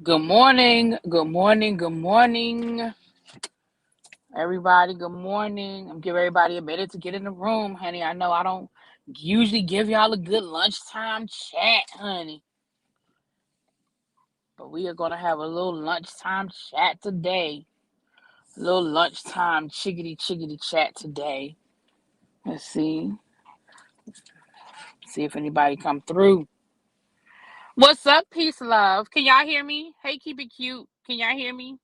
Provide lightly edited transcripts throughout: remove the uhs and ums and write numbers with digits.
Good morning, good morning, good morning, everybody. Good morning. I'm giving everybody a minute to get in the room, honey. I know I don't usually give y'all a good lunchtime chat, honey, but we are gonna have a little lunchtime chat today. A little lunchtime chickity chat today. Let's see if anybody come through. What's up, peace, love? Can y'all hear me? Hey, keep it cute. Can y'all hear me?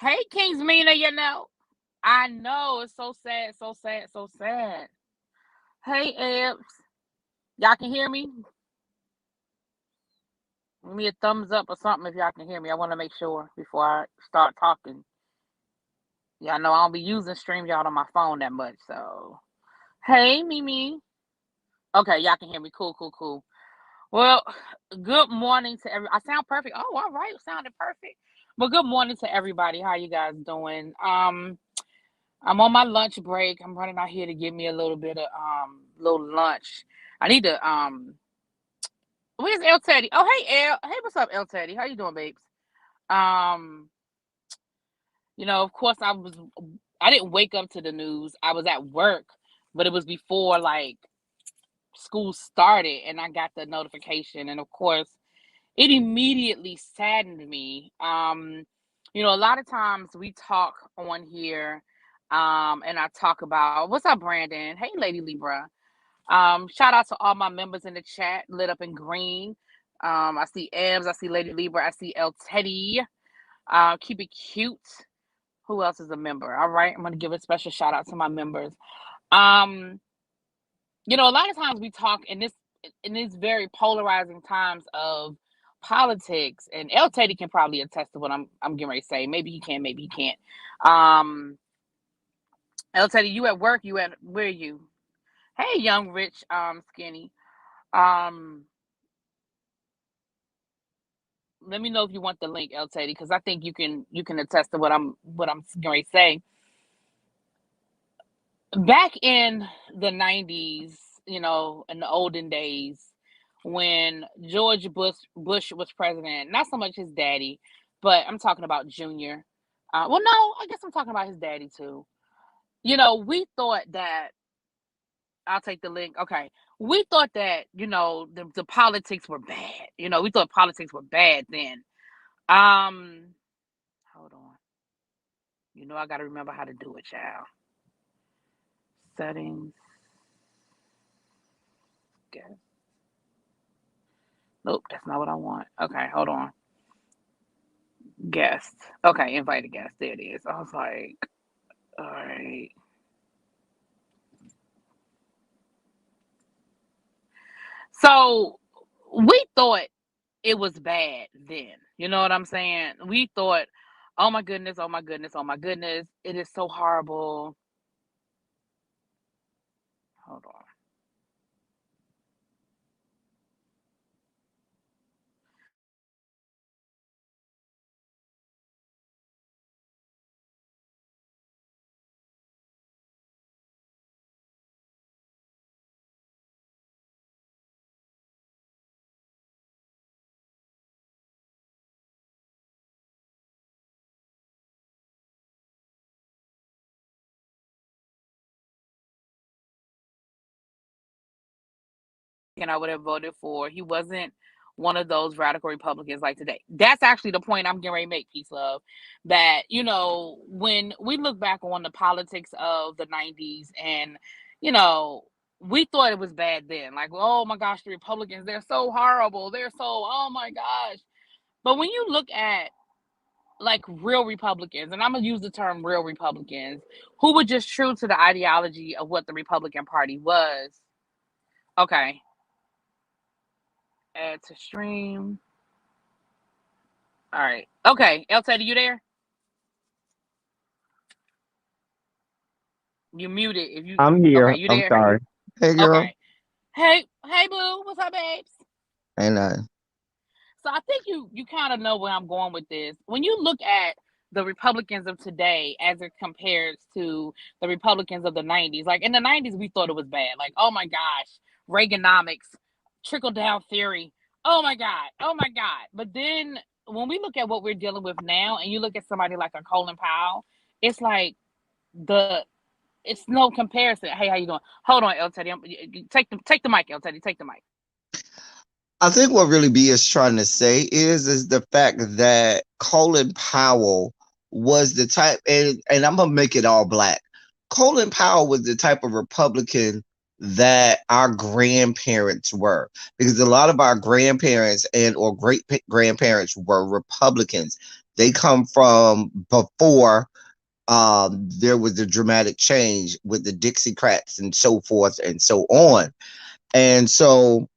Hey, Kingsmina, I know it's so sad, so sad, so sad. Hey, Ebs, y'all can hear me? Give me a thumbs up or something if y'all can hear me. I want to make sure before I start talking. Y'all know I don't be using StreamYard on my phone that much, so. Hey, Mimi. Okay, y'all can hear me. Cool. Well, good morning to every. I sound perfect. Oh, all right, sounded perfect. Well, good morning to everybody. How you guys doing? I'm on my lunch break. I'm running out here to get me a little bit of little lunch. I need to Where's El Teddy? Oh, hey El. Hey, what's up, El Teddy? How you doing, babes? Um, of course I didn't wake up to the news. I was at work, but it was before like school started and I got the notification, and of course it immediately saddened me. A lot of times we talk on here, and I talk about what's up, Brandon? Hey, Lady Libra. Shout out to all my members in the chat, lit up in green. I see Ebs, I see Lady Libra, I see El Teddy. Keep it cute. Who else is a member? All right, I'm gonna give a special shout out to my members. Um, a lot of times we talk in this very polarizing times of politics, and El Teddy can probably attest to what I'm getting ready to say. Maybe he can, maybe he can't. Um, El Teddy, you at work? You at where are you? Hey, young, rich, skinny. Um, Let me know if you want the link, El Teddy, because I think you can attest to what I'm going to say. Back in the 90s, in the olden days, when George Bush was president, not so much his daddy, but I'm talking about Junior. Well, no, I guess I'm talking about his daddy too. We thought that I'll take the link. Okay. We thought that, the politics were bad. We thought politics were bad then. Um, Hold on. I got to remember how to do it, child. Settings. Guess. Nope, that's not what I want. Okay, hold on. Guest. Okay, invite a guest. There it is. I was like, all right. So we thought it was bad then. You know what I'm saying? We thought, oh my goodness, oh my goodness, oh my goodness, it is so horrible. Hold on. And I would have voted for. He wasn't one of those radical Republicans like today. That's actually the point I'm getting ready to make, peace, love. That, when we look back on the politics of the 90s and, you know, we thought it was bad then. Like, oh my gosh, the Republicans, they're so horrible. They're so, oh my gosh. But when you look at like real Republicans, and I'm going to use the term real Republicans, who were just true to the ideology of what the Republican Party was. Okay. Add to stream. All right. Okay. El Teddy, you there? You muted. If you I'm okay, here. you I'm there? sorry. Hey, girl. Okay. Hey, boo. What's up, babes? Ain't nothing. So I think you kind of know where I'm going with this. When you look at the Republicans of today as it compares to the Republicans of the 90s, like in the 90s, we thought it was bad. Like, oh my gosh, Reaganomics, trickle down theory. Oh my God. Oh my God. But then when we look at what we're dealing with now and you look at somebody like a Colin Powell, it's like the it's no comparison. Hey, how you doing? Hold on, El Teddy. Take the mic, El Teddy. Take the mic. I think what really B is trying to say is the fact that Colin Powell was the type, and I'm gonna make it all black. Colin Powell was the type of Republican that our grandparents were, because a lot of our grandparents and or great grandparents were Republicans. They come from before there was a dramatic change with the Dixiecrats and so forth and so on. And so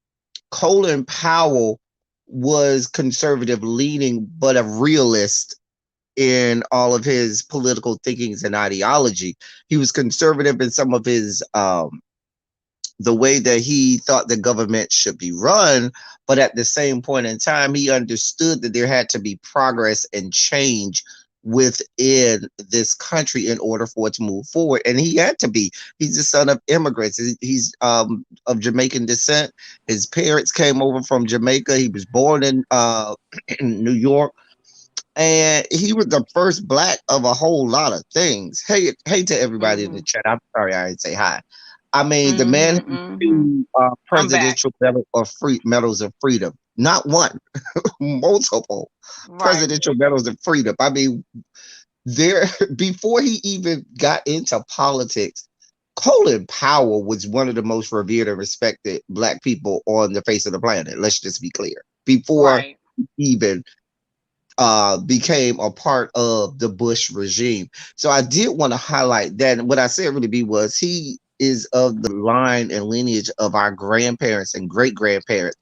Colin Powell was conservative leaning, but a realist in all of his political thinkings and ideology. He was conservative in some of his the way that he thought the government should be run, but at the same point in time, he understood that there had to be progress and change within this country in order for it to move forward. And he had to be. He's the son of immigrants. He's of Jamaican descent. His parents came over from Jamaica. He was born in New York. And he was the first black of a whole lot of things. Hey to everybody in the Mm-hmm. chat. I'm sorry I didn't say hi. I mean, the man Mm-hmm. has Mm-hmm. two I'm back. presidential medals of freedom, not one, multiple Right. presidential medals of freedom. I mean, there before he even got into politics, Colin Powell was one of the most revered and respected black people on the face of the planet. Let's just be clear. Before Right. he even became a part of the Bush regime. So I did want to highlight that. And what I said really be was he is of the line and lineage of our grandparents and great grandparents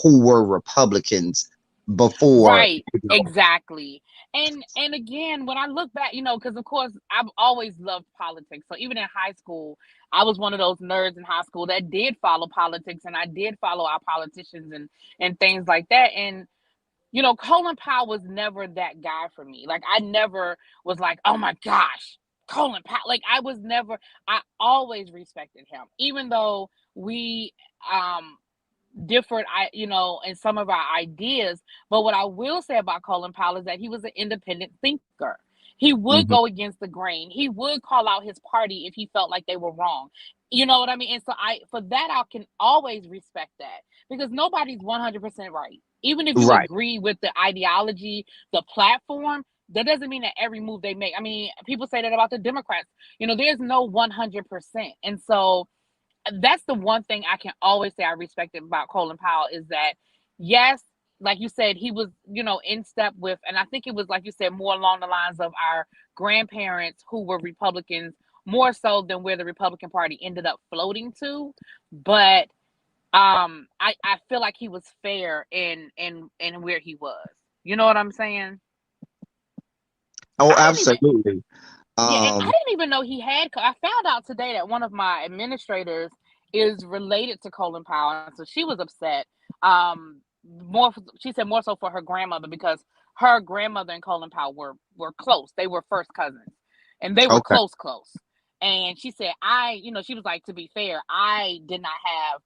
who were Republicans before. Right, exactly. And again, when I look back, because of course I've always loved politics. So even in high school, I was one of those nerds in high school that did follow politics and I did follow our politicians and things like that. And Colin Powell was never that guy for me. Like I never was like, oh my gosh, Colin Powell. Like I was never. I always respected him, even though we um different in some of our ideas. But what I will say about Colin Powell is that he was an independent thinker. He would go Mhm. against the grain. He would call out his party if he felt like they were wrong. You know what I mean? And so I for that I can always respect that, because nobody's 100% right. Even if you Right, agree with the ideology, the platform, that doesn't mean that every move they make. I mean, people say that about the Democrats. There's no 100%. And so that's the one thing I can always say I respected about Colin Powell is that, yes, like you said, he was, in step with, and I think it was, like you said, more along the lines of our grandparents who were Republicans, more so than where the Republican Party ended up floating to. But I feel like he was fair in where he was. You know what I'm saying? oh, I didn't even absolutely. Yeah, and I Um, didn't even know he had. I found out today that one of my administrators is related to Colin Powell, and so she was upset. She said more so for her grandmother, because her grandmother and Colin Powell were close. They were first cousins, and they were okay, close. And she said, she was like, to be fair, I did not have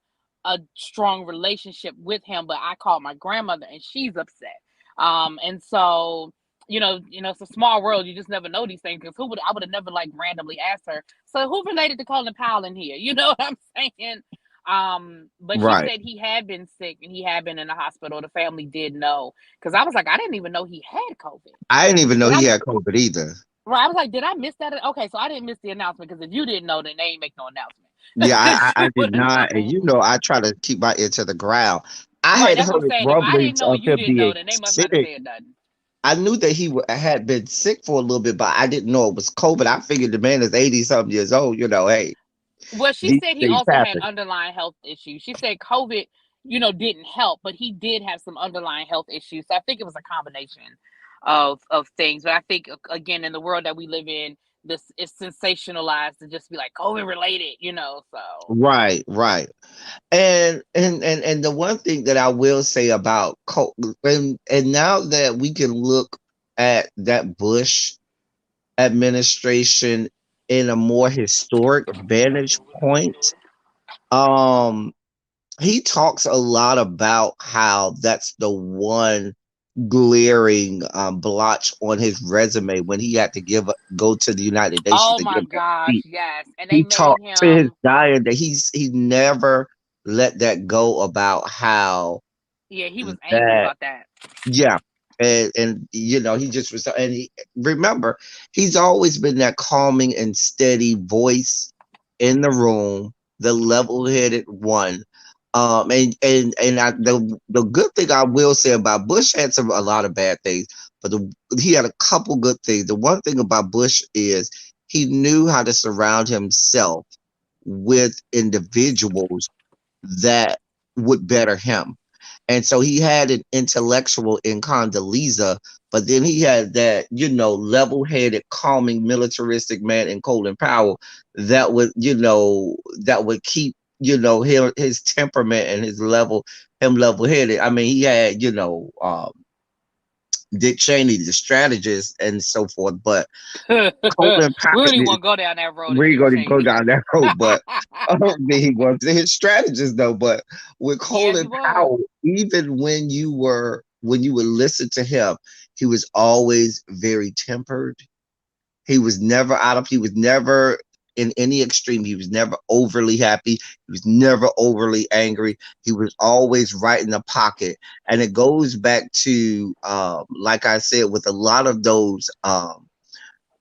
a strong relationship with him, but I called my grandmother, and she's upset. And so it's a small world. You just never know these things. Because I would have never like randomly asked her. So who related to Colin Powell in here? You know what I'm saying? But she right. said he had been sick and he had been in the hospital. The family did know, because I was like, I didn't even know he had COVID. I didn't even know Did I he miss? had COVID either. Right, I was like, did I miss that? Okay, so I didn't miss the announcement, because if you didn't know, then they ain't make no Yeah, announcement. I You did would have not, and known. you know, I try to keep my ear to the ground. I Right, had that's what I'm heard saying. If I didn't rumblings know of and you him didn't know, being then they must not have sick. said nothing. I knew that he had been sick for a little bit, but I didn't know it was COVID. I figured the man is 80 something years old. Hey, Well, she these said he things also had happen. underlying health issues. She said COVID, didn't help, but he did have some underlying health issues. So I think it was a combination of things. But I think again, in the world that we live in, this is sensationalized to just be like COVID related. So Right, right. And the one thing that I will say about and now that we can look at that Bush administration in a more historic vantage point, um he talks a lot about how that's the one glaring blotch on his resume when he had to go to the United Nations Oh to my give that gosh, speech. yes. And they He made talked to his him, dying that he never let that go about how yeah, he was angry that about that. yeah. And he just was, and remember, he's always been that calming and steady voice in the room, the level-headed one. The good thing I will say about Bush had a lot of bad things, but he had a couple good things. The one thing about Bush is he knew how to surround himself with individuals that would better him. And so he had an intellectual in Condoleezza, but then he had that, level-headed, calming, militaristic man in Colin Powell that would keep, his temperament and him level-headed. I mean, he had, Dick Cheney, the strategist, and so forth, but We Colin don't Powell even want to go down that road we ain't again, gonna go Cheney. down that road, but he was his strategist though. But with Yes, he Colin was. Powell, even when you would listen to him, he was always very tempered. He was never in any extreme. He was never overly happy. He was never overly angry. He was always right in the pocket. And it goes back to like I said, with a lot of those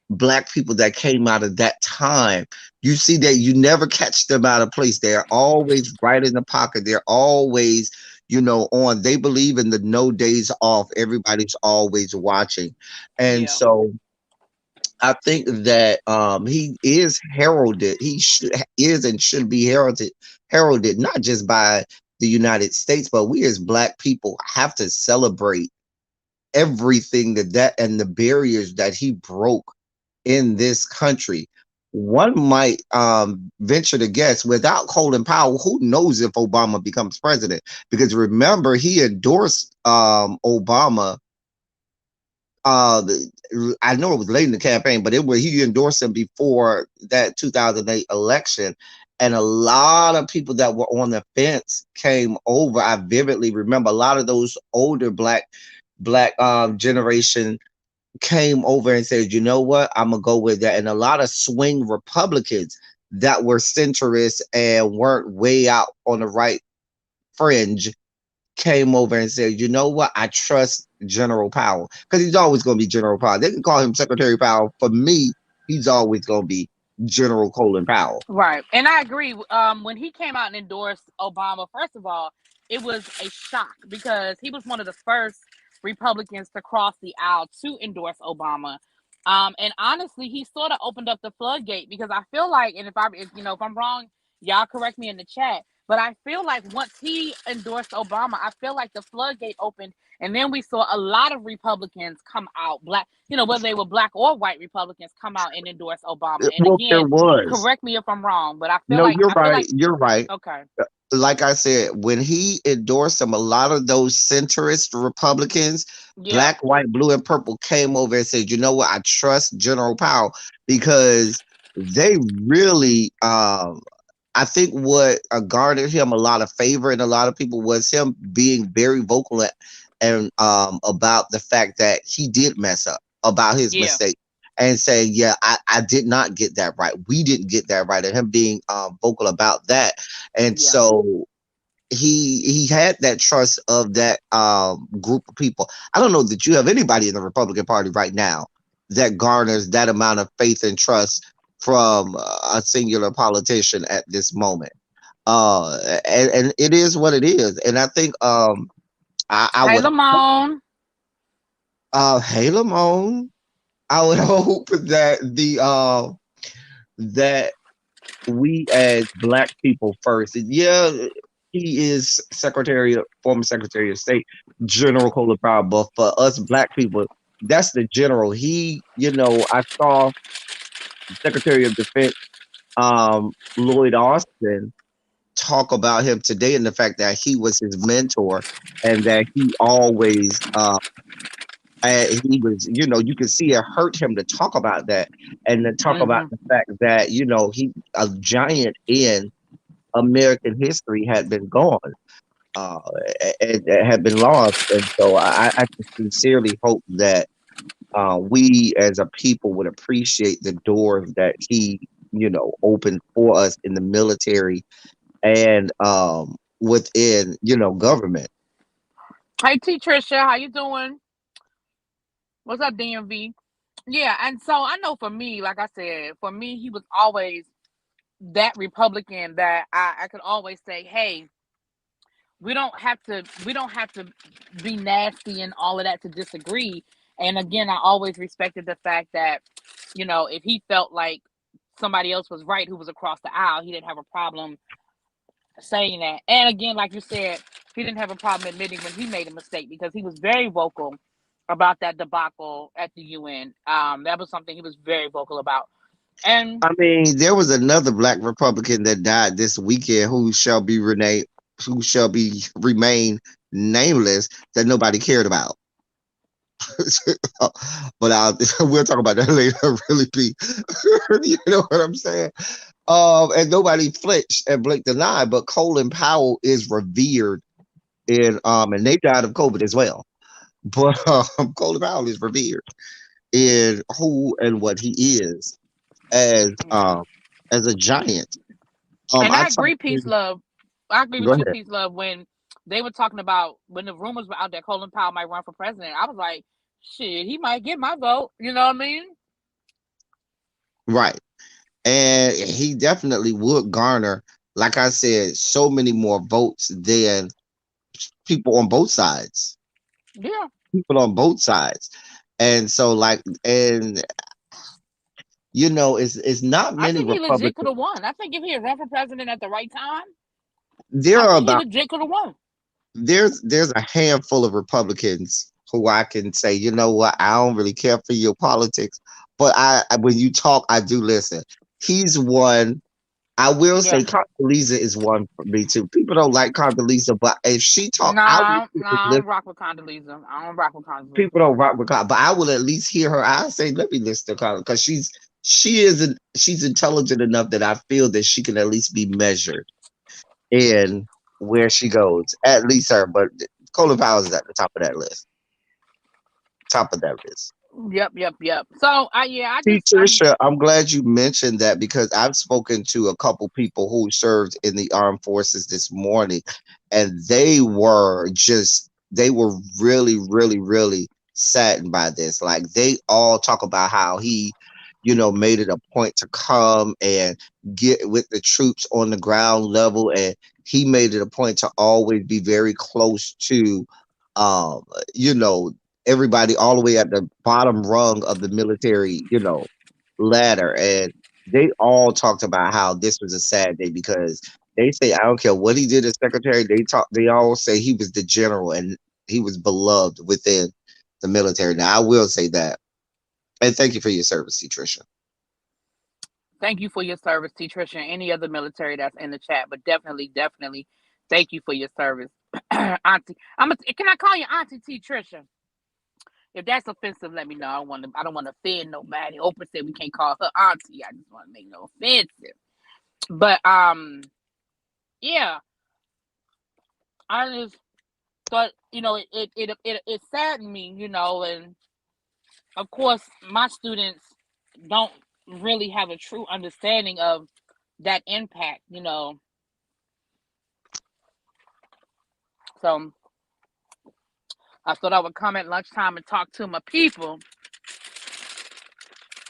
black people that came out of that time, you see that you never catch them out of place. They're always right in the pocket. They're always, on. They believe in the no days off. Everybody's always watching. And Yeah. so I think that he is heralded. Is and should be heralded not just by the United States, but we as black people have to celebrate everything that and the barriers that he broke in this country. One might venture to guess, without Colin Powell, who knows if Obama becomes president? Because remember, he endorsed Obama. I know it was late in the campaign, but he endorsed him before that 2008 election, and a lot of people that were on the fence came over. I vividly remember a lot of those older black generation came over and said, you know what, I'm gonna go with that. And a lot of swing Republicans that were centrist and weren't way out on the right fringe came over and said, you know what, I trust General Powell because he's always going to be General Powell. They can call him Secretary Powell. For me, he's always going to be General Colin Powell. Right. And I agree. When he came out and endorsed Obama, first of all, it was a shock because he was one of the first Republicans to cross the aisle to endorse Obama. And honestly, he sort of opened up the floodgate because I feel like, and if I'm wrong, y'all correct me in the chat. But I feel like once he endorsed Obama, I feel like the floodgate opened, and then we saw a lot of Republicans come out, black, whether they were black or white Republicans, come out and endorse Obama. And Well, there again, was. correct me if I'm wrong, but No, you're I feel right. like You're right. okay, Like I said, when he endorsed him, a lot of those centrist Republicans, yeah, black, white, blue, and purple, came over and said, you know what, I trust General Powell because they really, I think what garnered him a lot of favor and a lot of people was him being very vocal and about the fact that he did mess up, about his yeah, mistake, and saying, yeah, I did not get that right. We didn't get that right. And him being vocal about that. And yeah. so he had that trust of that group of people. I don't know that you have anybody in the Republican Party right now that garners that amount of faith and trust from a singular politician at this moment. And it is what it is. And I think I Hey, would Lamone. hey Lamone, I would hope that that we as black people first. Yeah, he is former Secretary of State, General Colin Powell, but for us black people, that's the general. I saw Secretary of Defense Lloyd Austin talk about him today and the fact that he was his mentor and that he always he was, you can see it hurt him to talk about that and to talk about Hmm. the fact that, he a giant in American history had been gone, uh, and had been lost. And so I just sincerely hope that we as a people would appreciate the doors that he, opened for us in the military and within, government. Hey T Trisha, how you doing? What's up, DMV? Yeah, and so I know for me, like I said, for me, he was always that Republican that I could always say, hey, we don't have to be nasty and all of that to disagree. And again, I always respected the fact that, if he felt like somebody else was right who was across the aisle, he didn't have a problem saying that. And again, like you said, he didn't have a problem admitting when he made a mistake because he was very vocal about that debacle at the UN. That was something he was very vocal about. And I mean, there was another black Republican that died this weekend who shall be remain nameless that nobody cared about. But we'll talk about that later. Really, be you know what I'm saying? And nobody flinched and blinked an eye. But Colin Powell is revered and they died of COVID as well. But Colin Powell is revered in who and what he is as yeah. as a giant. And I I talked agree, to. peace love. I agree Go with you, ahead. peace love. When they were talking about when the rumors were out that Colin Powell might run for president, I was like, shit, he might get my vote. You know what I mean? Right. And he definitely would garner, like I said, so many more votes than people on both sides. Yeah. People on both sides. And so and it's not I many think he legit could Republicans. have won. I think if he had run for president at the right time, There I are think he about legit could have won. there's a handful of Republicans who I can say, you know what, I don't really care for your politics, but when you talk, I do listen. He's one. I will say Yeah. Condoleezza is one for me too. People don't like Condoleezza, but if she talk, I will Nah, nah, I listen. don't rock with Condoleezza. I don't rock with People Condoleezza. don't rock with Condoleezza, but I will at least hear her. I say, let me listen to Condoleezza because she's intelligent enough that I feel that she can at least be measured in where she goes. At least her, but Colin Powell is at the top of that list. Top of that list. Yep. So I See, just Trisha, I'm glad you mentioned that because I've spoken to a couple people who served in the armed forces this morning, and they were really, really, really saddened by this. Like they all talk about how he, made it a point to come and get with the troops on the ground level, and he made it a point to always be very close to, um, you know, everybody all the way at the bottom rung of the military, ladder. And they all talked about how this was a sad day because they say, I don't care what he did as secretary, they all say he was the general and he was beloved within the military. Now I will say that. And thank you for your service, T. Tricia. thank you for your service, T. Trisha, and any other military that's in the chat. But definitely, thank you for your service, Auntie. Can I call you Auntie T. Trisha? If that's offensive, let me know. I don't want to offend nobody. Oprah said we can't call her Auntie. I just want to make no offensive. But yeah, I just thought it saddened me, and of course my students don't really have a true understanding of that impact. So I thought I would come at lunchtime and talk to my people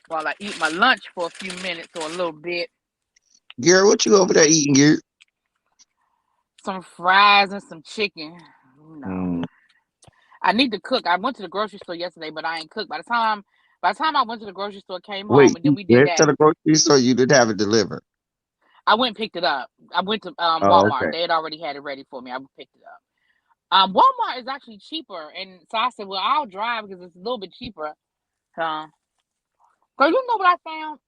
while I eat my lunch for a few minutes or a little bit. Gary, what you over there eating, Gary? Some fries and some chicken. No. Mm. I need to cook. I went to the grocery store yesterday, but I ain't cooked. By the time I went to the grocery store, came home, Wait, and then you we did went to that. the grocery store, you didn't have it delivered. I went and picked it up. I went to Oh, Walmart. okay. They had already had it ready for me. I picked it up. Walmart is actually cheaper, and so I said, "Well, I'll drive because it's a little bit cheaper." Cause you know what I found?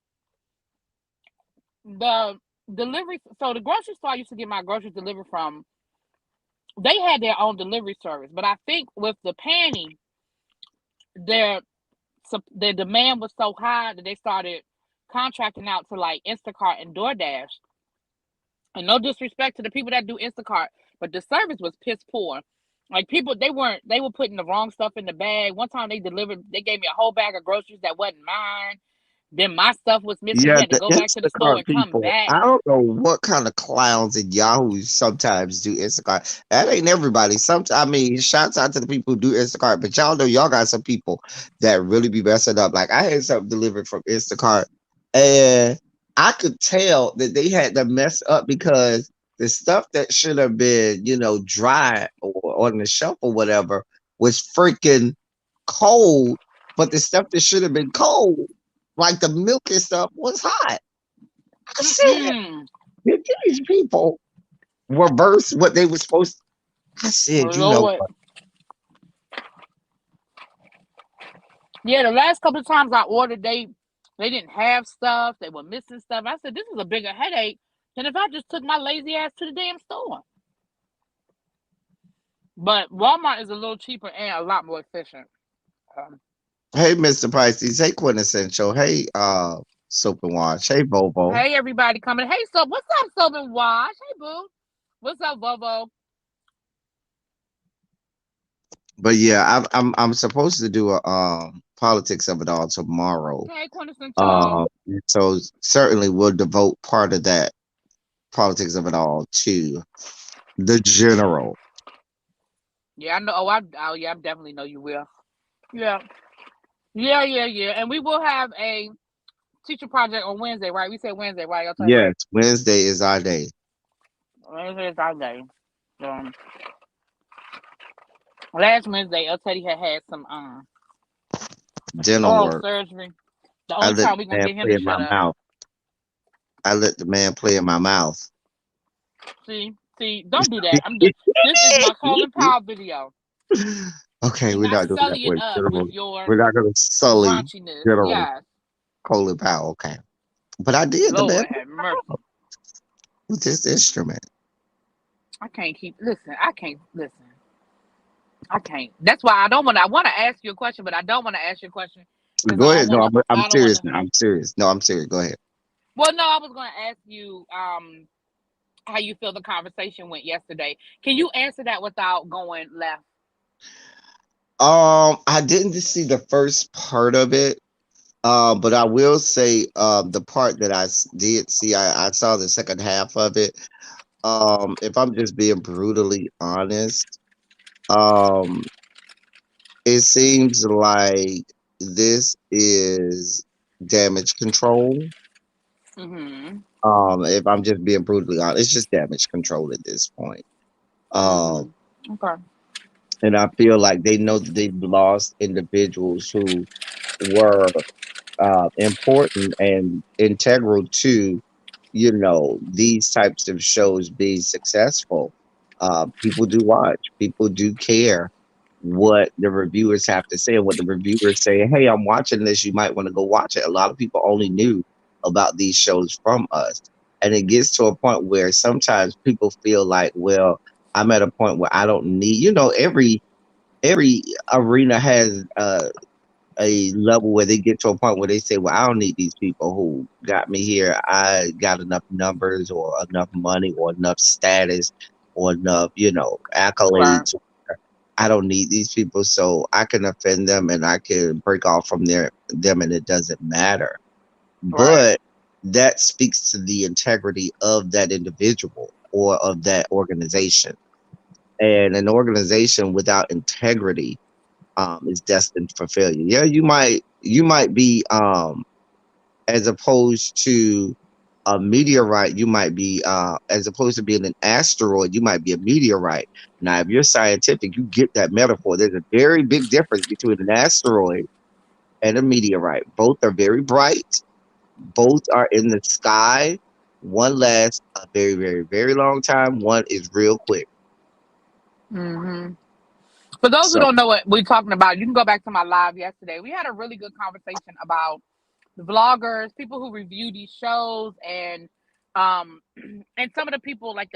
The delivery. So the grocery store I used to get my groceries delivered from, they had their own delivery service, but I think with the panty, their their demand was so high that they started contracting out to like Instacart and DoorDash. And no disrespect to the people that do Instacart, but the service was piss poor. Like people, they were putting the wrong stuff in the bag. One time they gave me a whole bag of groceries that wasn't mine. Then my stuff was missing. We Yeah, had to the go back to the store Instacart and come people. back. I don't know what kind of clowns and yahoos sometimes do Instacart. That ain't everybody. Sometimes, I mean, shouts out to the people who do Instacart, but y'all know y'all got some people that really be messing up. Like I had something delivered from Instacart, and I could tell that they had to mess up because the stuff that should have been, dry or on the shelf or whatever was freaking cold, but the stuff that should have been cold, like the milk and stuff, was hot. I said, Mm-mm. did these people reverse what they were supposed to? I Oh, said, you know what? what? Yeah, the last couple of times I ordered, they didn't have stuff. They were missing stuff. I said, this is a bigger headache than if I just took my lazy ass to the damn store. But Walmart is a little cheaper and a lot more efficient. Um, Hey, Mr. Pisces. Hey, Quintessential. Hey, Soap and Wash. Hey, Bobo. hey, everybody coming. Hey, so what's up, Soap and Wash? Hey, boo. What's up, Bobo? But yeah, I'm supposed to do a politics of it all tomorrow. Hey, quintessential. So certainly we'll devote part of that politics of it all to the general. Yeah, I know. Yeah, I definitely know you will. Yeah, yeah. And we will have a teacher project on Wednesday, right? We said Wednesday, right? I'll tell you. Yes, Wednesday is our day. Wednesday is our day. Um, Last Wednesday, El Teddy had some Dental oral work. surgery. The I only let time the we're gonna man get him play to in my shut up. mouth. I let the man play in my mouth. See, don't do that. This is my Colin Powell video. Okay, Do we're not not doing that sully it with up with general. your We're not going to sully raunchiness. General Yes. Colin Powell. Okay, but I did the man Lord have mercy. with this instrument. I can't keep listen. I can't listen. I can't. That's why I don't want. I want to ask you a question, but I don't want to ask you a question because Go I don't ahead. No, want to. I'm I don't want serious to. now. I'm serious. No, I'm serious. Go ahead. Well, no, I was going to ask you how you feel the conversation went yesterday. Can you answer that without going left? I didn't see the first part of it. But I will say, the part that did see, I saw the second half of it. If I'm just being brutally honest, um, it seems like this is damage control. Mm-hmm. If I'm just being brutally honest, it's just damage control at this point. Um, Mm-hmm. Okay. and I feel like they know that they've lost individuals who were important and integral to, these types of shows being successful. People do watch, people do care what the reviewers have to say, and what the reviewers say, hey, I'm watching this, you might want to go watch it. A lot of people only knew about these shows from us. And it gets to a point where sometimes people feel like, well, I'm at a point where I don't need, every arena has a level where they get to a point where they say, well, I don't need these people who got me here. I got enough numbers or enough money or enough status or enough, Right. accolades. I don't need these people, so I can offend them and I can break off from them, and it doesn't matter. Right. But that speaks to the integrity of that individual or of that organization. And an organization without integrity, is destined for failure. Yeah, you might be, as opposed to a meteorite, you might be, as opposed to being an asteroid, you might be a meteorite. Now, if you're scientific, you get that metaphor. There's a very big difference between an asteroid and a meteorite. Both are very bright. Both are in the sky. One lasts a very, very, very long time. One is real quick. Mm-hmm. For those who So, don't know what we're talking about, you can go back to my live yesterday. We had a really good conversation about the vloggers, people who review these shows, um and some of the people like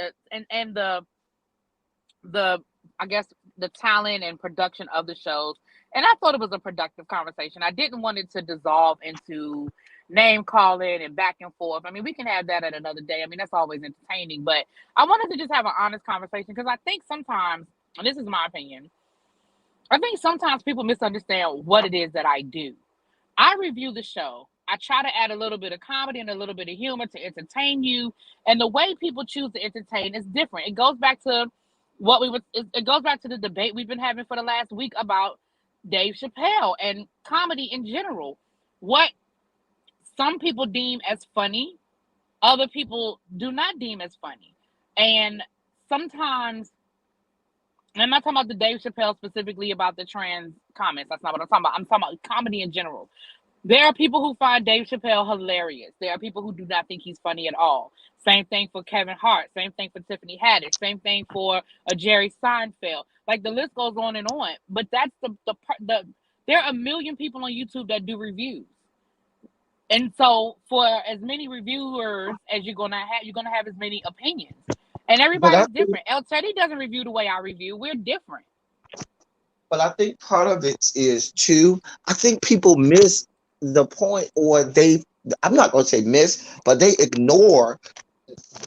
the I guess the talent and production of the shows. And I thought it was a productive conversation. I didn't want it to dissolve into name calling and back and forth. I mean, we can have that at another day. I mean, that's always entertaining, but I wanted to just have an honest conversation because I think sometimes, and this is my opinion, I think sometimes people misunderstand what it is that I do. I review the show. I try to add a little bit of comedy and a little bit of humor to entertain you. And the way people choose to entertain is different. It goes back to it goes back to the debate we've been having for the last week about Dave Chappelle and comedy in general. What some people deem as funny, other people do not deem as funny. And sometimes, and I'm not talking about the Dave Chappelle specifically about the trans comments. That's not what I'm talking about. I'm talking about comedy in general. There are people who find Dave Chappelle hilarious. There are people who do not think he's funny at all. Same thing for Kevin Hart. Same thing for Tiffany Haddish. Same thing for a Jerry Seinfeld. Like the list goes on and on. But that's the there are a million people on YouTube that do reviews. And so for as many reviewers as you're gonna have as many opinions. And But I everybody's think, different. El Teddy doesn't review the way I review. We're different. but I think part of it is too. I think people miss the point, or they. I'm not going to say miss, but they ignore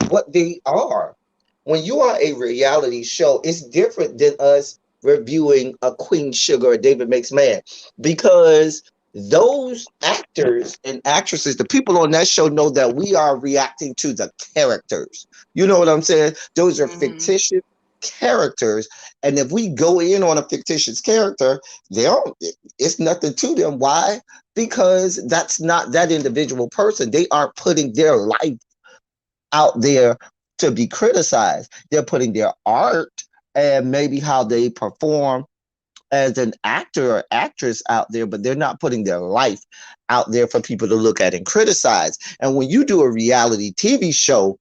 what they are. When you are a reality show, it's different than us reviewing a Queen Sugar or David Makes Man, because those actors and actresses, the people on that show, know that we are reacting to the characters. You know what I'm saying? Those are Mm-hmm. fictitious characters, and if we go in on a fictitious character, they don't. It's nothing to them. Why? Because that's not that individual person. They are putting their life out there to be criticized. They're putting their art and maybe how they perform as an actor or actress out there, but they're not putting their life out there for people to look at and criticize. And when you do a reality TV show,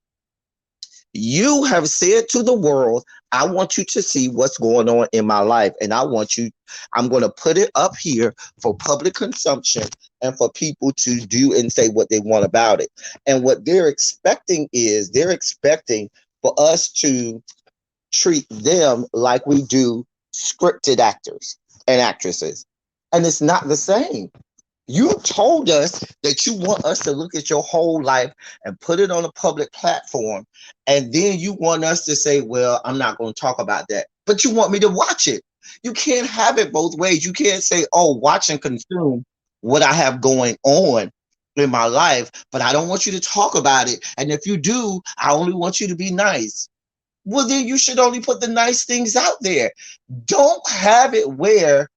you have said to the world, I want you to see what's going on in my life. And I'm going to put it up here for public consumption and for people to do and say what they want about it. And what they're expecting for us to treat them like we do scripted actors and actresses. And it's not the same. You told us that you want us to look at your whole life and put it on a public platform. And then you want us to say, well, I'm not going to talk about that. But you want me to watch it. You can't have it both ways. You can't say, oh, watch and consume what I have going on in my life, but I don't want you to talk about it. And if you do, I only want you to be nice. Well, then you should only put the nice things out there. Don't have it where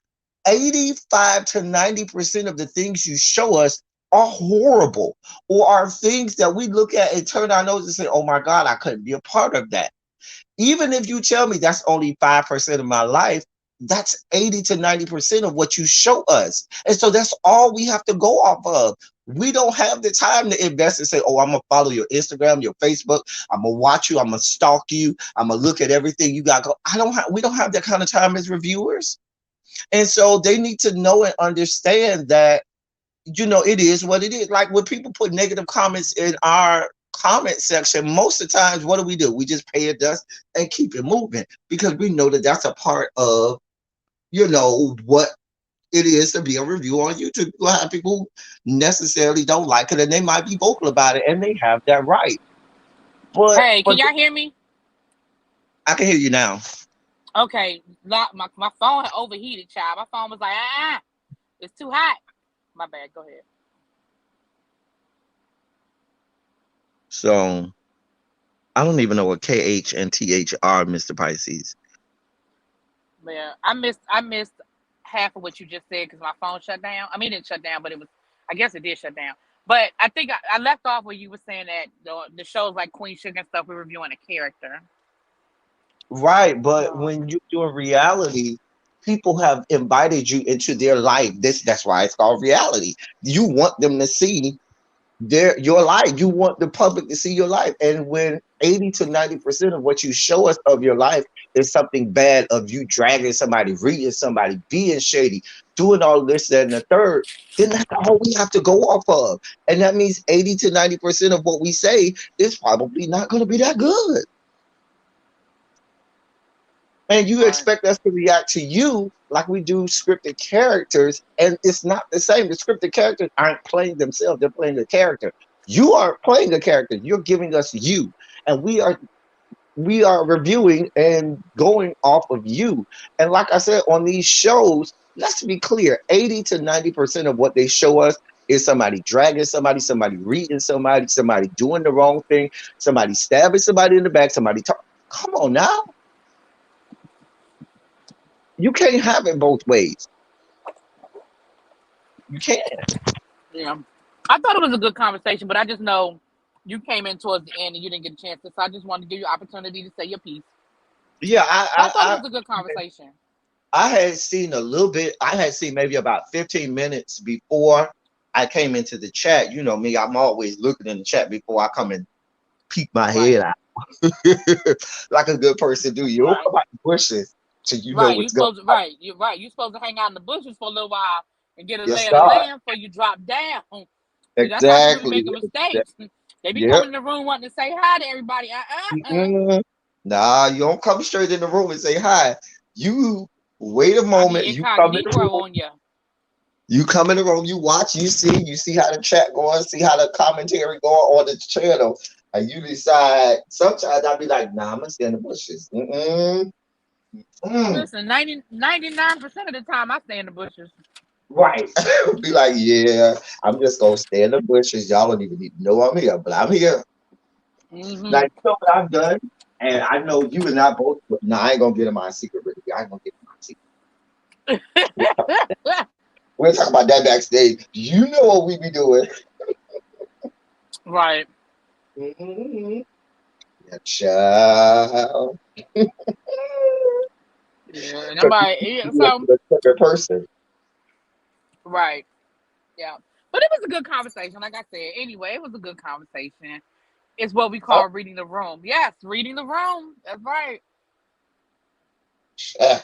85 to 90% of the things you show us are horrible, or are things that we look at and turn our nose and say, oh my God, I couldn't be a part of that. Even if you tell me that's only 5% of my life, that's 80 to 90% of what you show us. And so that's all we have to go off of. We don't have the time to invest and say, oh, I'm going to follow your Instagram, your Facebook. I'm going to watch you. I'm going to stalk you. I'm going to look at everything you got. We don't have that kind of time as reviewers. And so they need to know and understand that, it is what it is. Like when people put negative comments in our comment section, most of the times, what do? We just pay it dust and keep it moving, because we know that that's a part of, what it is to be a reviewer on YouTube. You'll have people who necessarily don't like it, and they might be vocal about it, and they have that right. But Hey, can y'all hear me? I can hear you now. Okay, my phone had overheated, child. My phone was like, it's too hot. My bad. Go ahead. So I don't even know what KH and TH are, Mr. Pisces. Yeah, I missed half of what you just said because my phone shut down. I mean, it didn't shut down, but I guess it did shut down. But I think I left off where you were saying that the shows like Queen Sugar and stuff, we're reviewing a character. Right, but So, when you're doing reality, people have invited you into their life. That's why it's called reality. You want them to see your life. You want the public to see your life. And when 80 to 90% of what you show us of your life is something bad, of you dragging somebody, reading somebody, being shady, doing all this, that, and the third, then that's all we have to go off of. And that means 80 to 90% of what we say is probably not going to be that good. And you right. expect us to react to you like we do scripted characters, and it's not the same. The scripted characters aren't playing themselves; they're playing the character. You are playing a character. You're giving us you, and we are reviewing and going off of you. And like I said, on these shows, let's be clear, 80 to 90% of what they show us is somebody dragging somebody reading somebody doing the wrong thing, somebody stabbing somebody in the back, somebody talk. Come on now. You can't have it both ways. You can't. Yeah. I thought it was a good conversation, but I just know you came in towards the end and you didn't get a chance to. So I just wanted to give you opportunity to say your piece. Yeah, But I thought it was a good conversation. I had seen a little bit. I had seen maybe about 15 minutes before I came into the chat. You know me, I'm always looking in the chat before I come and peek my head Right. out. Like a good person do. You don't Right. come out the bushes till you know Right. You what's going supposed to on. right. You're right. You're supposed to hang out in the bushes for a little while and get a lay Yes, of the God. land before you drop down. See, that's how people be Exactly. making mistakes. They be Yep. coming in the room wanting to say hi to everybody. Mm-mm. Nah, you don't come straight in the room and say hi. You wait a I moment. be You come in the incognito room. on you. You come in the room, you watch, you see how the chat going, see how the commentary going on the channel, and you decide. Sometimes I'll be like, nah, I'm gonna stay in the bushes. Mm-mm. Mm. Listen, 99% of the time I stay in the bushes. Right. Be like, yeah, I'm just gonna stay in the bushes. Y'all don't even need to know I'm here, but I'm here. Now Mm-hmm. you know what I've done, and I know you and I both. Nah, I ain't gonna get in my secret with you. I ain't gonna get in my secret. We'll talk about that backstage. You know what we be doing. Right. Mm-hmm. Yeah, child. Yeah. And I'm Because like, you yeah, look so at a different person. right. Yeah. But it was a good conversation. Like I said, anyway, it was a good conversation. It's what we Oh, call reading the room. Yes, reading the room. That's right. yeah.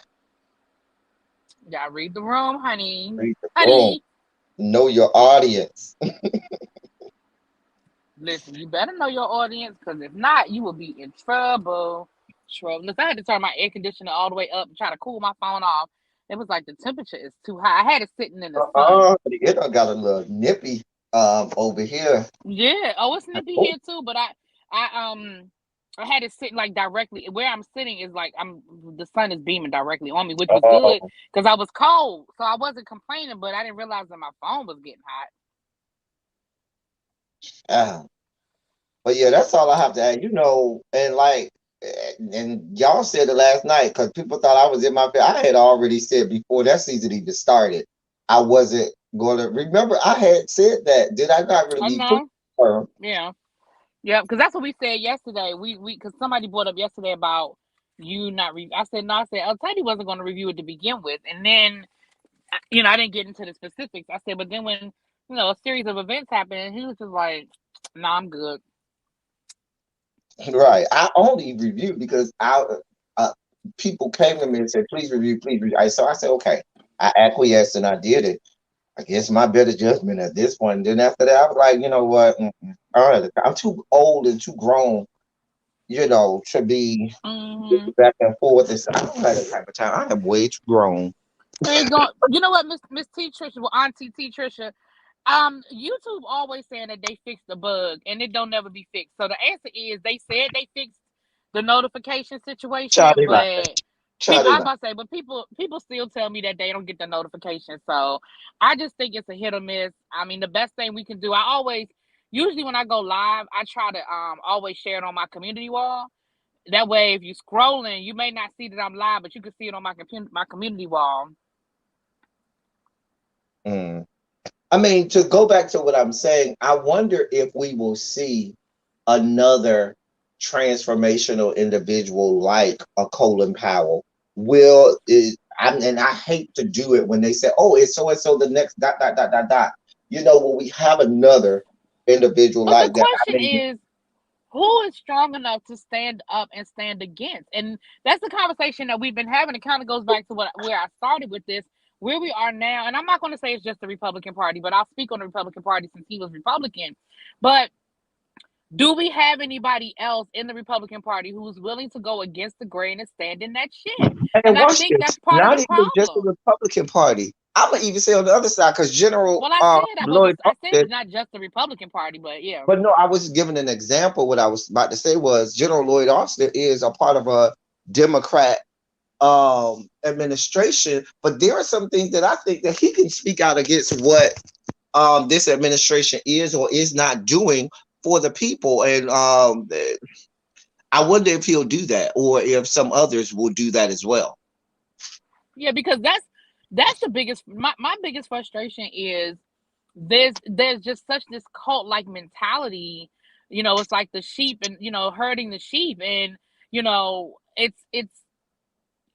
Yeah, read the room, honey. Read the room. Honey. Know your audience. Listen, you better know your audience because if not, you will be in trouble. Trouble. Listen, I had to turn my air conditioner all the way up and try to cool my phone off. It was like the temperature is too high. I had it sitting in the sun. It done got a little nippy over here. Yeah. Oh, it's nippy Oh, here too, but I had it sitting like directly where I'm sitting is like I'm the sun is beaming directly on me, which was good oh, because I was cold. So I wasn't complaining, but I didn't realize that my phone was getting hot. ah. But yeah, that's all I have to add. And like, and y'all said it last night because people thought I was in my bed. I had already said before that season even started, I wasn't going to remember. I had said that. Did I not I really put? know. Yeah. Yeah, because that's what we said yesterday. We because somebody brought up yesterday about you not I said no. I said Teddy wasn't going to review it to begin with, and then I didn't get into the specifics. I said, but then when a series of events happened, he was just like, "No, I'm good." Right. I only reviewed because uh, people came to me and said, please review, please review. So I said, okay. I acquiesced and I did it. I guess my better judgment at this point. And then after that, I was like, you know what? I'm too old and too grown, to be Mm-hmm. back and forth. I don't have that type of time. I am way too grown. Ain't going. You know what, Miss T Trisha, well, Auntie T Trisha, YouTube always saying that they fixed the bug and it don't never be fixed. So the answer is they said they fixed the notification situation, Child, they like, but child, people they I'm like. about to say, but people still tell me that they don't get the notification. So I just think it's a hit or miss. I mean, the best thing we can do, I always usually when I go live, I try to always share it on my community wall. That way, if you're scrolling, you may not see that I'm live, but you can see it on my community wall. Mm. I mean, to go back to what I'm saying, I wonder if we will see another transformational individual like a Colin Powell. And I hate to do it when they say, "Oh, it's so and so the next dot dot dot dot dot." Will we have another individual But the like that? I question mean, is, who is strong enough to stand up and stand against? And that's the conversation that we've been having. It kind of goes back to where I started with this, where we are now. And I'm not going to say it's just the Republican Party, but I'll speak on the Republican Party since he was Republican. But Do we have anybody else in the Republican Party who's willing to go against the grain and stand in that shit? And And I watch think this, that's part of not the even just the problem. Republican Party. I'm gonna even say on the other side, because General Well, I said Lloyd I said Austin. not just the Republican Party, but yeah. But no, I was giving an example. What I was about to say was General Lloyd Austin is a part of a Democrat administration, but there are some things that I think that he can speak out against what this administration is or is not doing for the people. And I wonder if he'll do that or if some others will do that as well. Yeah, because that's the biggest my biggest frustration is there's just such this cult like mentality. It's like the sheep and herding the sheep, and it's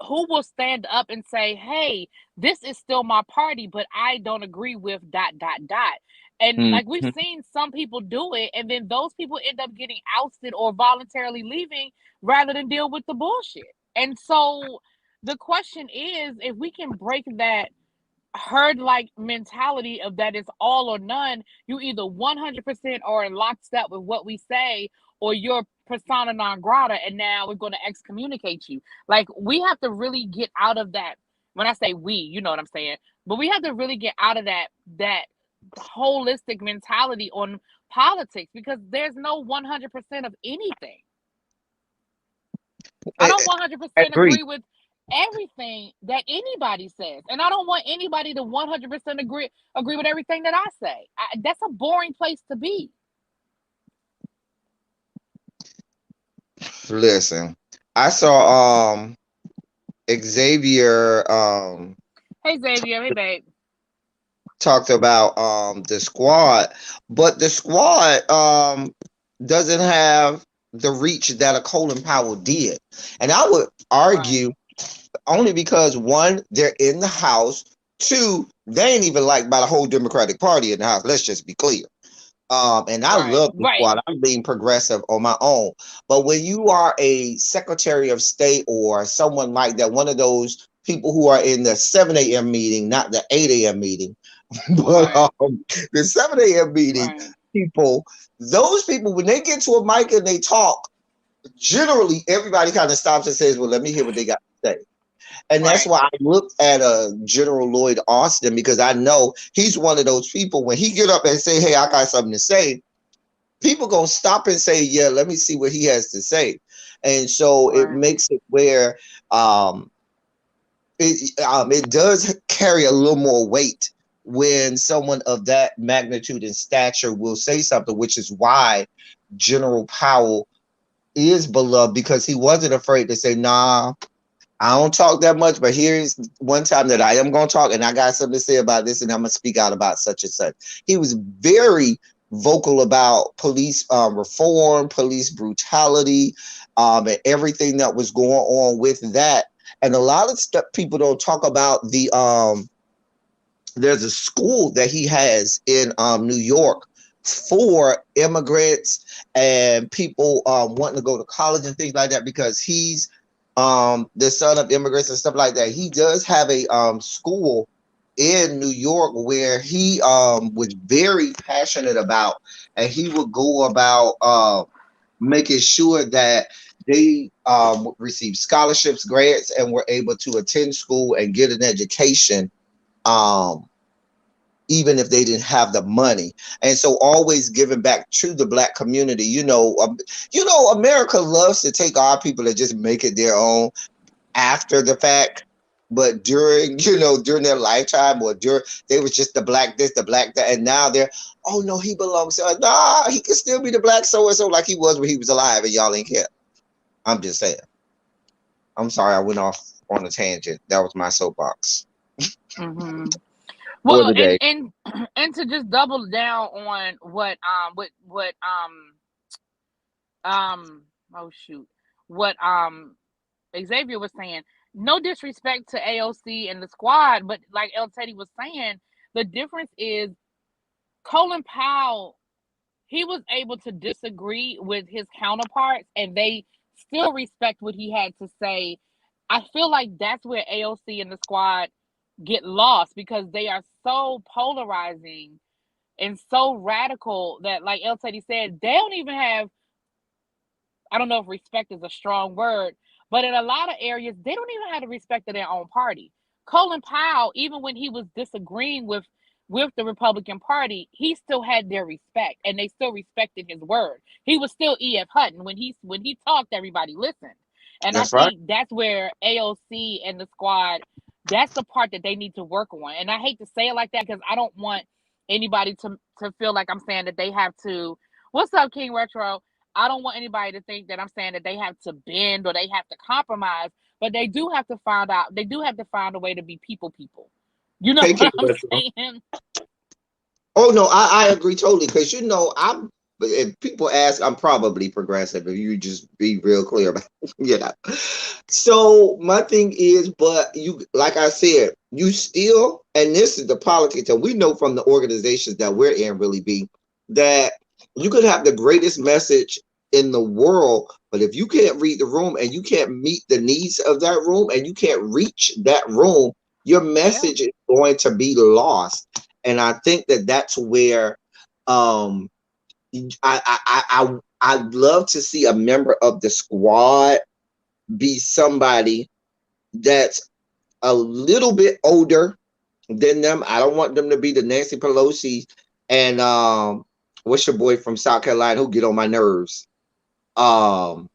who will stand up and say, hey, this is still my party, but I don't agree with dot dot dot. And like we've Mhm. seen some people do it, and then those people end up getting ousted or voluntarily leaving rather than deal with the bullshit. And so the question is, if we can break that herd like mentality of that it's all or none, you either 100% are in lockstep with what we say, or you're persona non grata, and now we're going to excommunicate you. Like, we have to really get out of that. When I say we, you know what I'm saying, but we have to really get out of that holistic mentality on politics, because there's no 100% of anything. I I, don't I 100% agree. agree with everything that anybody says, and I don't want anybody to 100% agree with everything that I say. That's a boring place to be. Listen, I saw Xavier Hey Xavier, hey babe. talked about the squad, but the squad doesn't have the reach that a Colin Powell did. And I would Right, argue only because one, they're in the House, two, they ain't even liked by the whole Democratic Party in the House. Let's just be clear. And I right, love the right, squad. I'm being progressive on my own. But when you are a Secretary of State or someone like that, one of those people who are in the 7 a.m. meeting, not the 8 a.m. meeting, but right, the 7 a.m. meeting right, people, those people, when they get to a mic and they talk, generally everybody kind of stops and says, well, let me hear what they got to say. And that's right, why I looked at General Lloyd Austin, because I know he's one of those people, when he get up and say, hey, I got something to say, people gonna stop and say, yeah, let me see what he has to say. And so it right. makes it where um, it does carry a little more weight when someone of that magnitude and stature will say something, which is why General Powell is beloved, because he wasn't afraid to say, nah, I don't talk that much, but here's one time that I am going to talk, and I got something to say about this, and I'm going to speak out about such and such. He was very vocal about police reform, police brutality, and everything that was going on with that. And a lot of stuff people don't talk about. There's a school that he has in New York for immigrants and people wanting to go to college and things like that, because he's the son of immigrants and stuff like that. He does have a school in New York where he was very passionate about, and he would go about making sure that they receive scholarships, grants, and were able to attend school and get an education, um, even if they didn't have the money. And so always giving back to the black community. America loves to take our people and just make it their own after the fact. But during their lifetime, or during, they was just the black this, the black that, and now they're, oh no, he belongs to us. Nah, he can still be the black so and so like he was when he was alive, and y'all ain't care. I'm just saying. I'm sorry, I went off on a tangent. That was my soapbox Mm-hmm. for Well, the and day. and and to just double down on um oh shoot, what Xavier was saying. No disrespect to AOC and the squad, but like El Teddy was saying, the difference is Colin Powell, he was able to disagree with his counterparts and they still respect what he had to say. I feel like that's where AOC and the squad get lost, because they are so polarizing and so radical that, like El Teddy said, they don't even have, I don't know if respect is a strong word, but in a lot of areas, they don't even have the respect of their own party. Colin Powell, even when he was disagreeing with the Republican Party, he still had their respect, and they still respected his word. He was still E.F. Hutton when he talked, everybody listened, and I That's right. think that's where AOC and the squad, that's the part that they need to work on. And I hate to say it like that because I don't want anybody to feel like I'm saying that they have to. What's up, King Retro? I don't want anybody to think that I'm saying that they have to bend or they have to compromise, but they do have to find out. They do have to find a way to be people. You know Take what it, I'm Retro. saying? Oh no, I agree totally because I'm. If people ask, I'm probably progressive. If you just be real clear about So my thing is, but you, like I said, you still, and this is the politics, and we know from the organizations that we're in, really be that you could have the greatest message in the world, but if you can't read the room and you can't meet the needs of that room and you can't reach that room, your Yeah, message is going to be lost. And I think that that's where um I'd love to see a member of the squad be somebody that's a little bit older than them. I don't want them to be the Nancy Pelosi and what's your boy from South Carolina who get on my nerves? Um,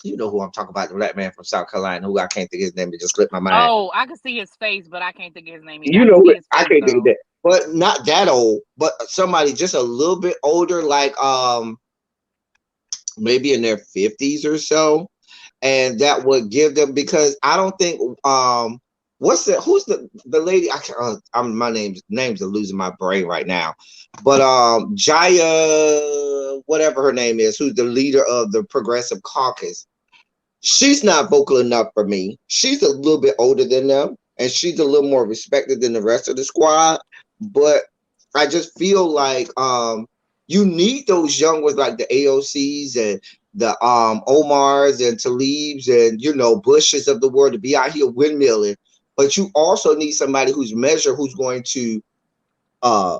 you know who I'm talking about, the black man from South Carolina who I can't think of his name, it just slipped my mind. oh, I can see his face, but I can't think of his name either. You I can know see it, his I face can't think of though. that. But not that old, but somebody just a little bit older, like maybe in their 50s or so, and that would give them, because I don't think who's the lady, I can't, I'm my names are losing my brain right now, but Jaya, whatever her name is, who's the leader of the Progressive Caucus, she's not vocal enough for me. She's a little bit older than them, and she's a little more respected than the rest of the squad. But I just feel like you need those young ones like the AOCs and the Omars and Talibs and Bushes of the world to be out here windmilling. But you also need somebody who's measured, who's going to uh,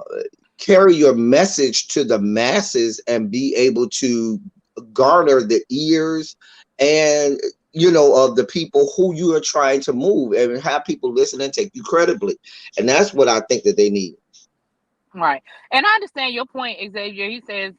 carry your message to the masses and be able to garner the ears and of the people who you are trying to move, and have people listen and take you credibly. And that's what I think that they need. Right. And I understand your point, Xavier. He says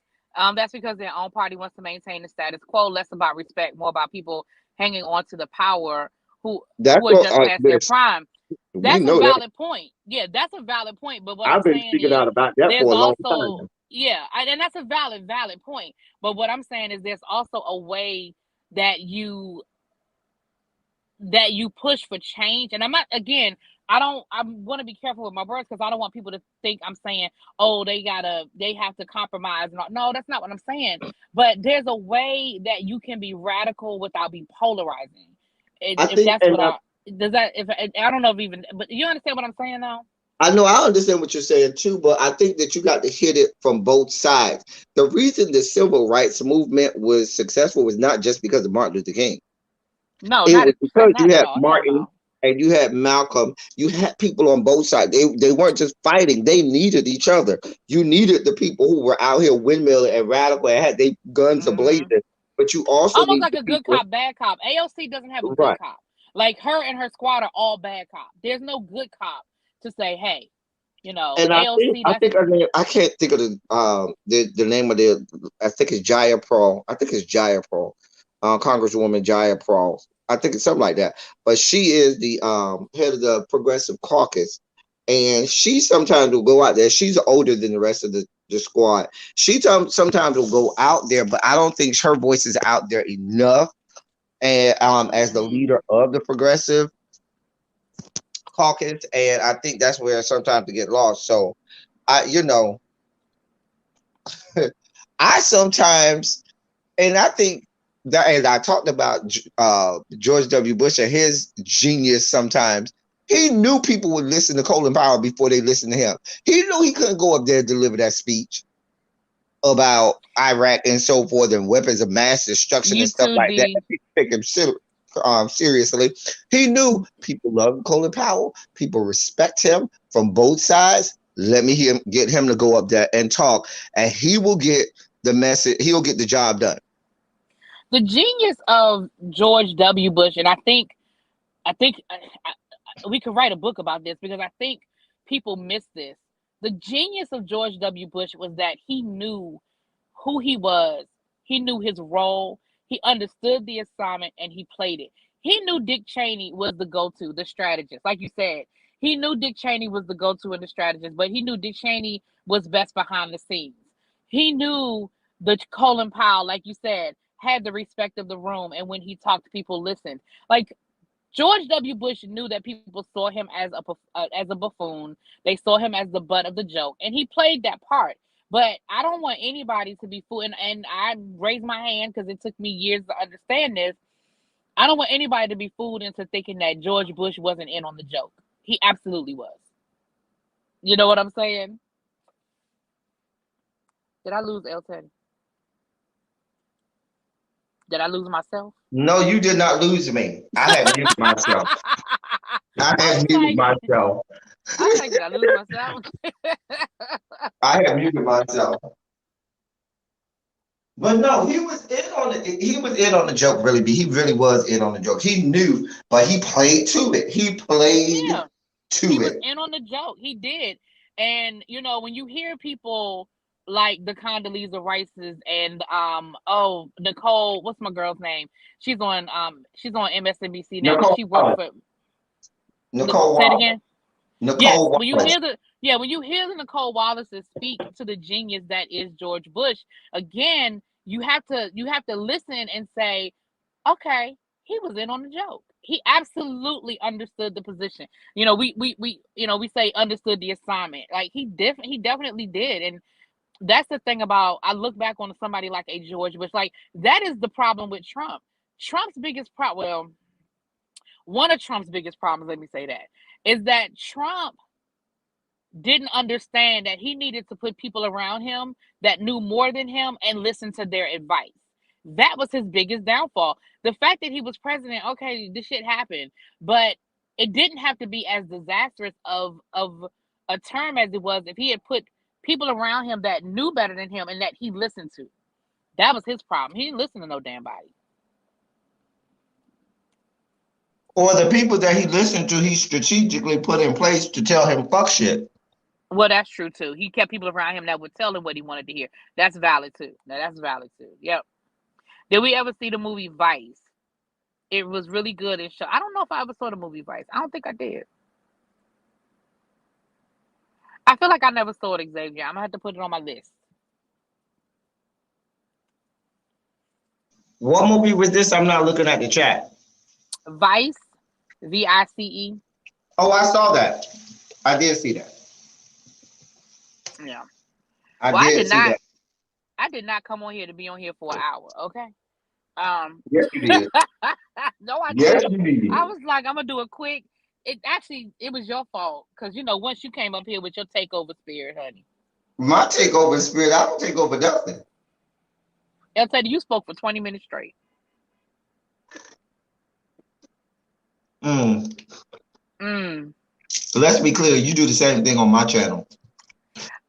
that's because their own party wants to maintain the status quo, less about respect, more about people hanging on to the power who That's who are what just past their prime. we That's a know that. valid point. Yeah, that's a valid point. But what I'm I've been saying speaking is out about that there's for a long also, time. yeah, and that's a valid point. But what I'm saying is there's also a way that you push for change. And I'm not, again, I want to be careful with my words because I don't want people to think I'm saying, oh, they have to compromise. No, that's not what I'm saying. But there's a way that you can be radical without being polarizing. I If think, that's and what does that, if I don't know if even, but you understand what I'm saying now? I know I understand what you're saying too, but I think that you got to hit it from both sides. The reason the civil rights movement was successful was not just because of Martin Luther King. No, It was because not you at had all. Hell Martin no. and you had Malcolm. You had people on both sides. They weren't just fighting. They needed each other. You needed the people who were out here windmilling and radical and had their guns Hmm. ablazing. But you also Almost need like the a good people. cop, bad cop. AOC doesn't have a good Right. cop. Like her and her squad are all bad cop. There's no good cop to say, hey, And AOC. I can't think of the name of I think it's Jaya Pro. I think it's Jaya Pro, Congresswoman Jaya Pro. I think it's something like that. But she is the head of the Progressive Caucus, and she sometimes will go out there. She's older than the rest of the squad. She sometimes will go out there, but I don't think her voice is out there enough. And as the Hmm. leader of the Progressive Caucus, and I think that's where sometimes to get lost. So I, I sometimes, and I think that, and I talked about George W. Bush and his genius sometimes. He knew people would listen to Colin Powell before they listened to him. He knew he couldn't go up there and deliver that speech about Iraq and so forth and weapons of mass destruction You and stuff too, like that. D. People take him seriously. He knew people love Colin Powell. People respect him from both sides. Let me get him to go up there and talk, and he will get the message. He'll get the job done. The genius of George W. Bush, and I think we could write a book about this because I think people miss this. The genius of George W. Bush was that he knew who he was. He knew his role. He understood the assignment and he played it. He knew Dick Cheney was the go-to, the strategist. Like you said, he knew Dick Cheney was the go-to and the strategist, but he knew Dick Cheney was best behind the scenes. He knew the Colin Powell, like you said, had the respect of the room, and when he talked, people listened. Like George W. Bush knew that people saw him as a buffoon. They saw him as the butt of the joke, and he played that part. But I don't want anybody to be fooled, and I raised my hand because it took me years to understand this. I don't want anybody to be fooled into thinking that George Bush wasn't in on the joke. He absolutely was. You know what I'm saying? Did I lose Elton? Did I lose myself? No, you did not lose me. I had muted myself. I had muted myself. I was like, did I lose myself? I had muted myself. But no, he was in on the joke, really. He really was in on the joke. He knew, but he played to it. He played to it. He was in on the joke. He did. And you know, when you hear people like the Condoleezza Rice's and Nicole, what's my girl's name? She's on MSNBC now. Nicole She worked for Nicole. Say it again. Nicole yes, Wallace. when you hear the Nicole Wallace's speak to the genius that is George Bush, again, you have to listen and say, okay, he was in on the joke. He absolutely understood the position. You know, we say understood the assignment. Like he definitely did. And that's the thing about, I look back on somebody like a George Bush. Like that is the problem with Trump. Trump's biggest problem, well, one of Trump's biggest problems, let me say that, is that Trump didn't understand that he needed to put people around him that knew more than him and listen to their advice. That was his biggest downfall. The fact that he was president, okay, this shit happened, but it didn't have to be as disastrous of a term as it was if he had put people around him that knew better than him and that he listened to. That was his problem. He didn't listen to no damn body. Or the people that he listened to, he strategically put in place to tell him fuck shit. Well, that's true too. He kept people around him that would tell him what he wanted to hear. That's valid too. Now that's valid too. Yep. Did we ever see the movie Vice? It was really good and show. I don't know if I ever saw the movie Vice. I don't think I did. I feel like I never saw it, Xavier. I'm gonna have to put it on my list. What movie was this? I'm not looking at the chat. Vice, VICE. Oh, I saw that. I did see that. Yeah. I did see that. I did not come on here to be on here for an hour. Okay. Yes, you did. No, I yes, didn't. You did. I was like, I'm gonna do a quick. It was your fault because once you came up here with your takeover spirit, honey. My takeover spirit. I don't take over nothing. I'll tell you spoke for 20 minutes straight. Let's be clear. You do the same thing on my channel.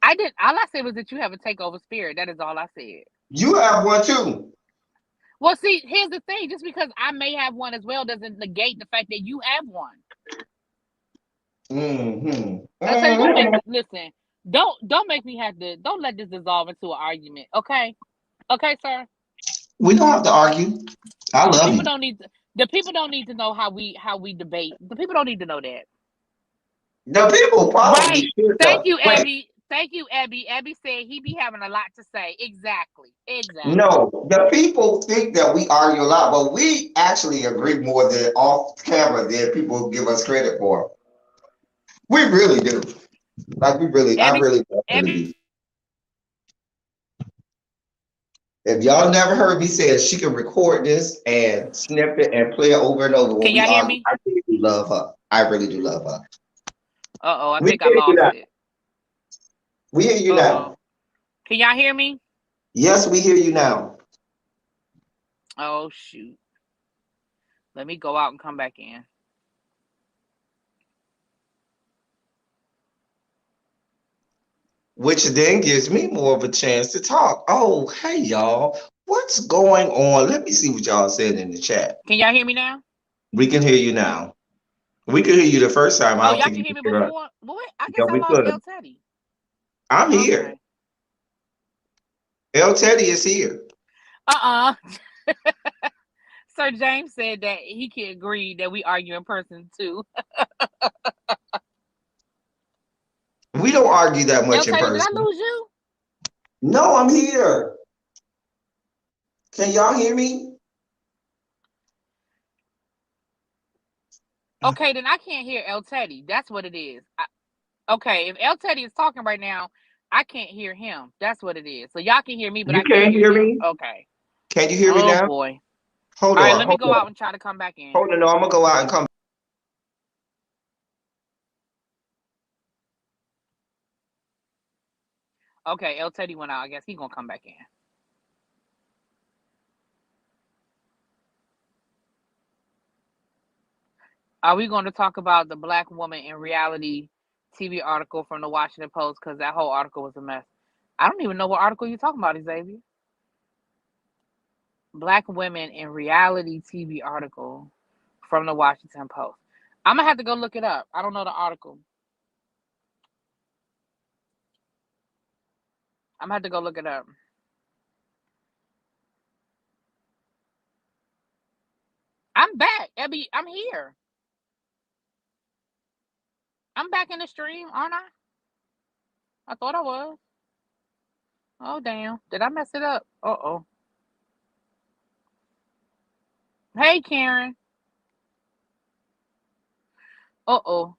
I did. All I said was that you have a takeover spirit. That is all I said. You have one too. Well, see, here's the thing. Just because I may have one as well doesn't negate the fact that you have one. Listen, don't make me have to. Don't let this dissolve into an argument. Okay, sir. We don't have to argue. I love you. The people don't need to know how we debate. The people don't need to know that. The people probably should. Thank you, Abby. Thank you, Abby. Abby said he be having a lot to say. Exactly. No, the people think that we argue a lot, but we actually agree more than off camera than people give us credit for. We really do. Like we really, I really do. If y'all never heard me say it, she can record this and snip it and play it over and over. Can y'all hear me? I really do love her. I really do love her. I think I lost it. We hear you now. Can y'all hear me? Yes, we hear you now. Oh, shoot. Let me go out and come back in. which then gives me more of a chance to talk. Oh, hey y'all, what's going on? Let me see what y'all said in the chat. Can y'all hear me now? We can hear you now. We could hear you the first time. I Oh, don't y'all think can you hear could me hear us. before? Well, wait, I guess Yeah, I we lost could. El Teddy. I'm here. Okay. El Teddy is here. Uh-uh. Sir James said that he can agree that we argue in person too. We don't argue that El much in Teddy, did I person. lose you? No, I'm here. Can y'all hear me? Okay, then I can't hear El Teddy. That's what it is. Okay, if El Teddy is talking right now, I can't hear him. That's what it is. So y'all can hear me, but You I can't can't hear hear him. me? Okay. Can you hear me Oh now? boy. Hold All right, on, let me hold go out on. and try to come back in. Hold on, no, I'm gonna go out and come. Okay, El Teddy went out. I guess he's gonna come back in. Are we going to talk about the black woman in reality TV article from the Washington Post? Because that whole article was a mess. I don't even know what article you're talking about, Xavier. Black women in reality TV article from the Washington Post. I'm gonna have to go look it up. I don't know the article. I'm gonna have to go look it up. I'm back, Abby. I'm here. I'm back in the stream, aren't I? I thought I was. Oh damn! Did I mess it up? Uh-oh. Hey, Karen. Uh-oh.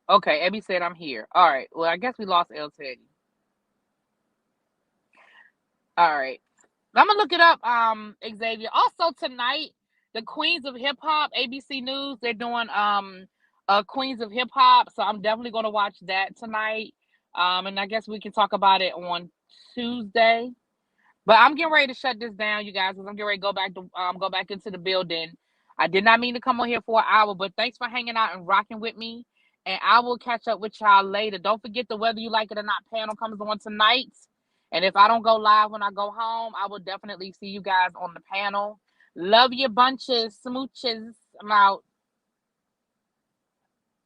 Okay, Abby said I'm here. All right. Well, I guess we lost El Teddy. All right. I'm gonna look it up, Xavier. Also tonight, the Queens of Hip Hop, ABC News, they're doing Queens of Hip Hop. So I'm definitely gonna watch that tonight. And I guess we can talk about it on Tuesday. But I'm getting ready to shut this down, you guys, because I'm getting ready to go back into the building. I did not mean to come on here for an hour, but thanks for hanging out and rocking with me. And I will catch up with y'all later. Don't forget the Whether You Like It or Not panel comes on tonight. And if I don't go live when I go home, I will definitely see you guys on the panel. Love your bunches, smooches. I'm out.